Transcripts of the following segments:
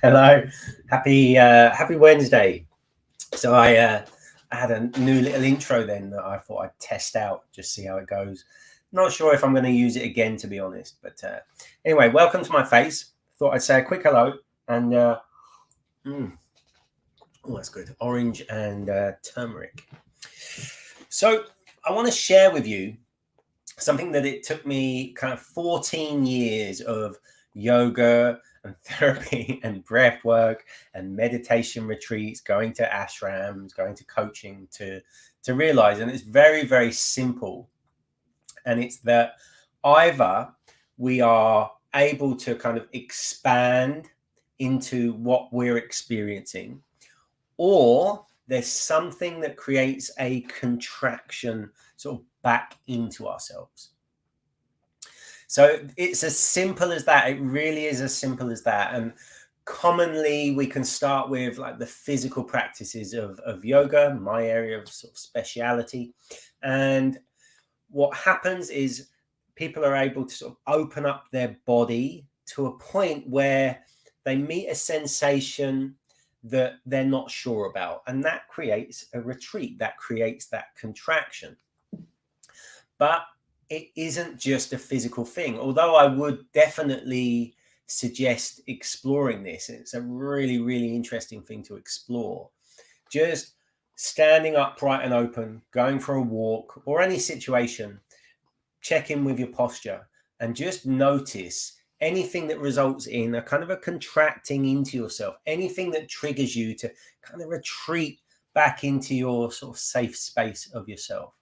Hello, happy Wednesday. So I had a new little intro then that I thought I'd test out, just see how it goes. Not sure if I'm going to use it again, to be honest. But anyway, welcome to my face. Thought I'd say a quick hello and mm, oh, that's good. Orange and turmeric. So I want to share with you something that it took me kind of 14 years of yoga and therapy and breath work and meditation retreats, going to ashrams, going to coaching to realize. And it's very, very simple. And it's that either we are able to kind of expand into what we're experiencing, or there's something that creates a contraction sort of back into ourselves. So it's as simple as that. It really is as simple as that. And commonly we can start with like the physical practices of yoga, my area of sort of speciality. And what happens is people are able to sort of open up their body to a point where they meet a sensation that they're not sure about. And that creates a retreat, that creates that contraction. But it isn't just a physical thing, although I would definitely suggest exploring this. It's a really, really interesting thing to explore. Just standing upright and open, going for a walk, or any situation, check in with your posture and just notice anything that results in a kind of a contracting into yourself, anything that triggers you to kind of retreat back into your sort of safe space of yourself.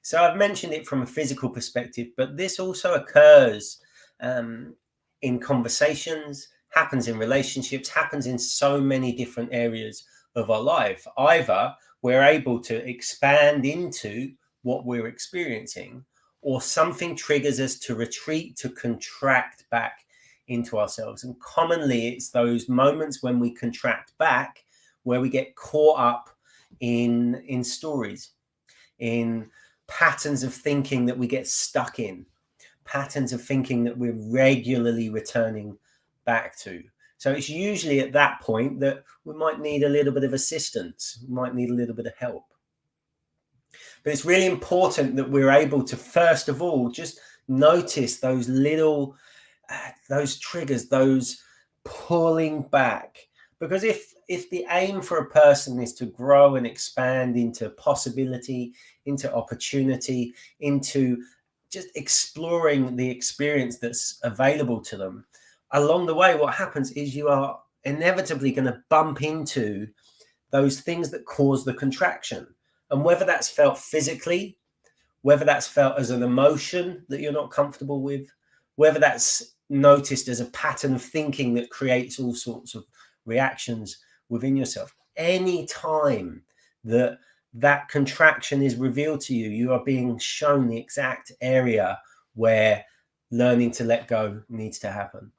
So I've mentioned it from a physical perspective, but this also occurs in conversations, happens in relationships, happens in so many different areas of our life. Either we're able to expand into what we're experiencing, or something triggers us to retreat, to contract back into ourselves. And commonly it's those moments when we contract back where we get caught up in stories, in patterns of thinking that we get stuck in, patterns of thinking that we're regularly returning back to. So it's usually at that point that we might need a little bit of assistance, we might need a little bit of help. But it's really important that we're able to, first of all, just notice those little, those triggers, those pulling back. Because if the aim for a person is to grow and expand into possibility, into opportunity, into just exploring the experience that's available to them, along the way, what happens is you are inevitably going to bump into those things that cause the contraction. And whether that's felt physically, whether that's felt as an emotion that you're not comfortable with, whether that's noticed as a pattern of thinking that creates all sorts of reactions within yourself, any time that that contraction is revealed to you, you are being shown the exact area where learning to let go needs to happen.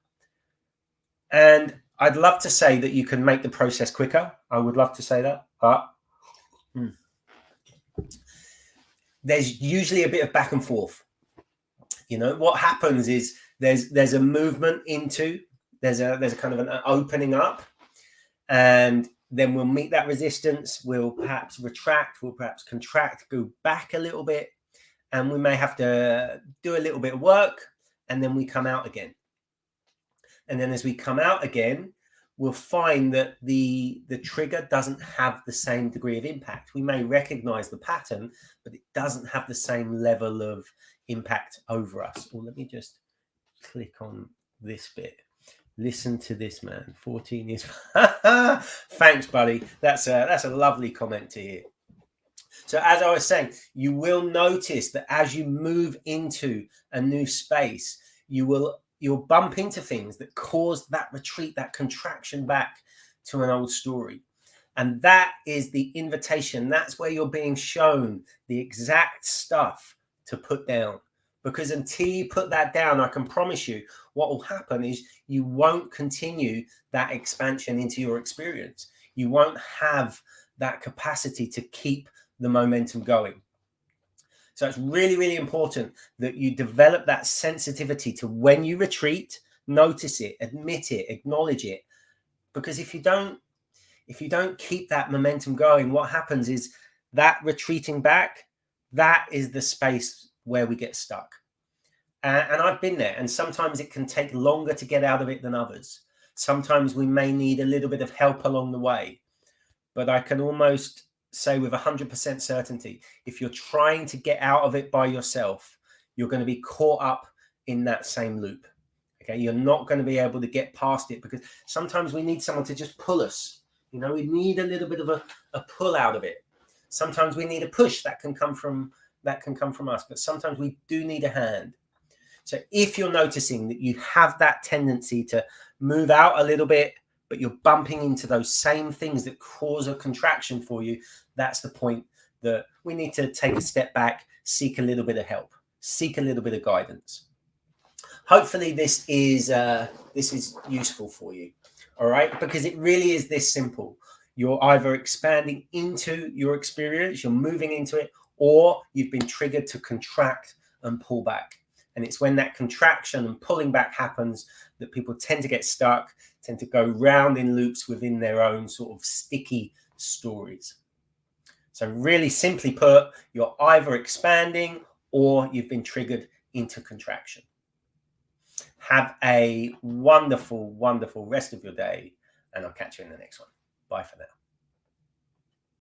And I'd love to say that you can make the process quicker. I would love to say that, but there's usually a bit of back and forth. You know, what happens is there's a movement into, there's a kind of an opening up, and then we'll meet that resistance. We'll perhaps retract, we'll perhaps contract, go back a little bit, and we may have to do a little bit of work, and then we come out again. And then as we come out again, we'll find that the trigger doesn't have the same degree of impact. We may recognize the pattern, but it doesn't have the same level of impact over us. Or let me just click on this bit. Listen to this, man. 14 years. Thanks, buddy. That's a lovely comment to hear. So as I was saying, you will notice that as you move into a new space, you'll bump into things that cause that retreat, that contraction back to an old story. And that is the invitation. That's where you're being shown the exact stuff to put down. Because until you put that down, I can promise you what will happen is you won't continue that expansion into your experience. You won't have that capacity to keep the momentum going. So it's really, really important that you develop that sensitivity to when you retreat, notice it, admit it, acknowledge it, Because if you don't keep that momentum going, what happens is that retreating back, that is the space where we get stuck. And I've been there, and sometimes it can take longer to get out of it than others. Sometimes we may need a little bit of help along the way, but I can almost say with 100% certainty, if you're trying to get out of it by yourself, you're going to be caught up in that same loop. Okay, you're not going to be able to get past it, because sometimes we need someone to just pull us. You know, we need a little bit of a pull out of it. Sometimes we need a push that can come from us, but sometimes we do need a hand. So if you're noticing that you have that tendency to move out a little bit, but you're bumping into those same things that cause a contraction for you, that's the point that we need to take a step back, seek a little bit of help, seek a little bit of guidance. Hopefully this is useful for you, all right? Because it really is this simple. You're either expanding into your experience, you're moving into it, or you've been triggered to contract and pull back. And it's when that contraction and pulling back happens that people tend to get stuck, tend to go round in loops within their own sort of sticky stories. So really simply put, you're either expanding or you've been triggered into contraction. Have a wonderful, wonderful rest of your day, and I'll catch you in the next one. Bye for now.